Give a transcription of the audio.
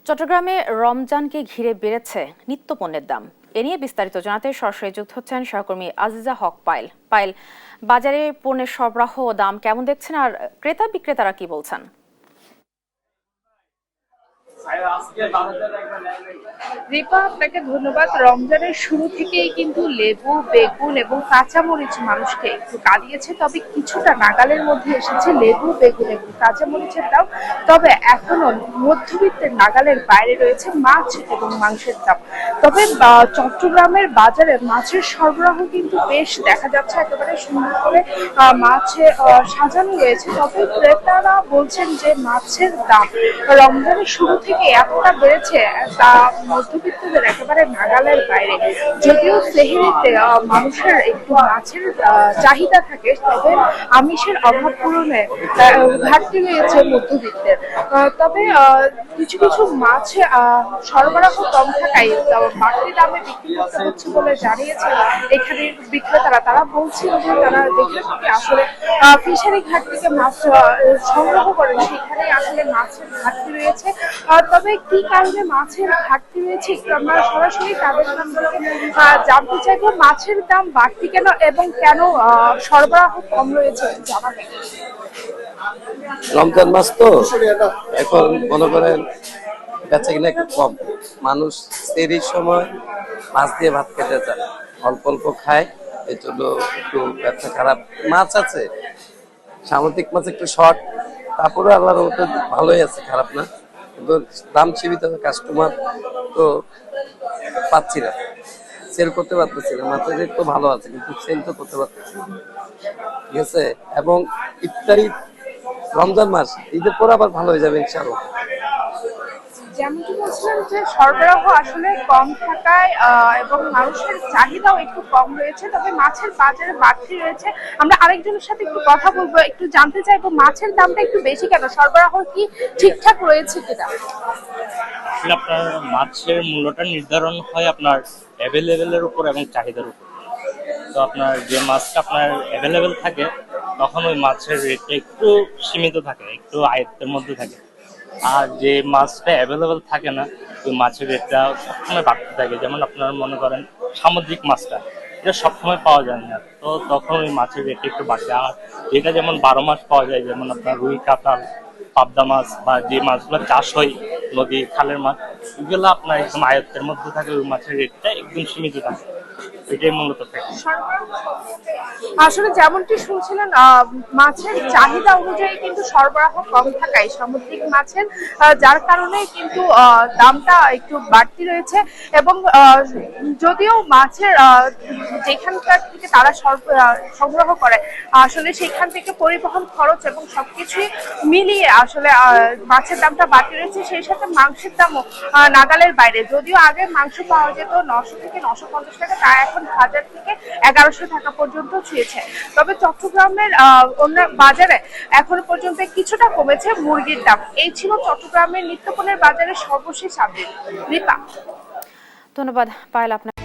চট্টগ্রামে রমজানকে ঘিরে বেড়েছে নিত্যপণ্যের দাম। এ নিয়ে বিস্তারিত জানাতে সরাসরি যুক্ত হচ্ছেন সহকর্মী আজিজা হক পায়েল। পায়েল, বাজারে পণ্যের সরবরাহ ও দাম কেমন দেখছেন, আর ক্রেতা বিক্রেতারা কি বলছেন? রিপা, আপনাকে ধন্যবাদ। রমজানের শুরু থেকেই কিন্তু লেবু, বেগুন এবং কাঁচামরিচ মানুষকে একটু কাঁদিয়েছে, তবে কিছুটা নাগালের মধ্যে এসেছে লেবু, বেগুন এবং কাঁচামরিচের দাম। তবে এখনো মধ্যবিত্তের নাগালের বাইরে রয়েছে মাছ এবং মাংসের দাম। তবে চট্টগ্রামের বাজারে মাছের সরবরাহ কিন্তু বেশ দেখা যাচ্ছে, একেবারে সুন্দর করে মাছে সাজানো রয়েছে। তবে ক্রেতারা বলছেন যে মাছের দাম রমজানের শুরু থেকে এতটা বেড়েছে তা মধ্যবিত্তদের একেবারে নাগালের বাইরে। যদিও সেহরিতে মানুষের একটু মাছের চাহিদা থাকে, তবে আমিষের অভাব পূরণে ঘাটতি রয়েছে মধ্যবিত্তের। তবে কিছু কিছু মাছ সরবরাহ কম থাকায় বাড়তি দামে বিক্রি করতে হচ্ছে বলে জানিয়েছে এখানের বিক্রেতারা। তারা বলছিল যে তারা যেখান থেকে আসলে ফিশারি ঘাট থেকে মাছ সংগ্রহ করেন সেখানে আসলে মাছের ঘাটতি রয়েছে। তবে কি কারণে মাছের ঘাটতি রয়েছে একটু আমরা সরাসরি তাদের কাছ থেকে জানতে চাইবো। মাছের দাম বাড়তি কেন এবং কেন সরবরাহ কম রয়েছে জানাবেন। রমজান মাস তো এখন মনে করেন বেচা কিনা একটু কম, মানুষ সেহরির সময় মাছ দিয়ে ভাত খেতে চায়, অল্প অল্প খায়, এই জন্য একটু ব্যবসা খারাপ। মাছ আছে, সামুদ্রিক মাছ একটু শর্ট, তারপরে আল্লাহর মধ্যে ভালোই আছে, খারাপ না, কিন্তু দাম সীমিত। কাস্টমার তো পাচ্ছি না, সেল করতে পারতেছি না। মাছের রেট তো ভালো আছে কিন্তু সেল তো করতে পারতেছি না, ঠিক আছে। এবং ইফতারি রমজান মাস ঈদের পর আবার ভালো হয়ে যাবে ইনশাআল্লাহ। যেমনটি বলছিলাম যে সরবরাহ আসলে কম থাকায় এবং মানুষের চাহিদাও একটু কম রয়েছে, তবে মাছের বাজারে বাড়তি রয়েছে। আমরা আরেকজনের সাথে একটু কথা বলবো, একটু জানতে চাইবো মাছের দামটা একটু বেশি কেন, সরবরাহ কি ঠিকঠাক রয়েছে কিনা। আপনার মাছের মূল্যটা নির্ধারণ হয় আপনার অ্যাভেলেবেলের উপর এবং চাহিদার উপর। তো আপনার যে মাছটা আপনার অ্যাভেলেবেল থাকে তখন ওই মাছের রেটটা একটু সীমিত থাকে, একটু আয়ত্তের মধ্যে থাকে। আর যে মাছটা অ্যাভেলেবেল থাকে না ওই মাছের রেটটা সবসময় বাড়তে থাকে। যেমন আপনার মনে করেন সামুদ্রিক মাছটা, এটা সবসময় পাওয়া যায় না, তো তখন ওই মাছের রেটটা একটু বাড়ে। আর যেটা যেমন 12 মাস পাওয়া যায়, যেমন আপনার রুই, কাতল, পাবদা মাছ বা যে মাছগুলো চাষ হয় নদী খালের মাছ, ওইগুলো আপনার একদম আয়ত্তের মধ্যে থাকে, ওই মাছের রেটটা একদম সীমিত থাকে। এটাই মূলত থাকে। আসলে যেমনটি শুনছিলেন মাছের চাহিদা অনুযায়ী কিন্তু সরবরাহ কম থাকায় সামুদ্রিক মাছের, যার কারণে কিন্তু দামটা একটু বাড়তি রয়েছে। এবং যদিও মাছের যেখানকার থেকে তারা সংগ্রহ করে আসলে সেখান থেকে পরিবহন খরচ এবং সবকিছুই মিলিয়ে আসলে মাছের দামটা বাড়তি রয়েছে। সেই সাথে মাংসের দামও নাগালের বাইরে। যদিও আগে মাংস পাওয়া যেত 900 থেকে 950 টাকা, তা এখন 1000 থেকে 1100 টাকা পর্যন্ত ছুঁয়েছে। তবে চট্টগ্রামের অন্য বাজারে এখনো পর্যন্ত কিছুটা কমেছে মুরগির দাম। এই ছিল চট্টগ্রামের নিত্যপণ্যের বাজারের সর্বশেষ আপডেট। রিপা, ধন্যবাদ পায়েল আপনার।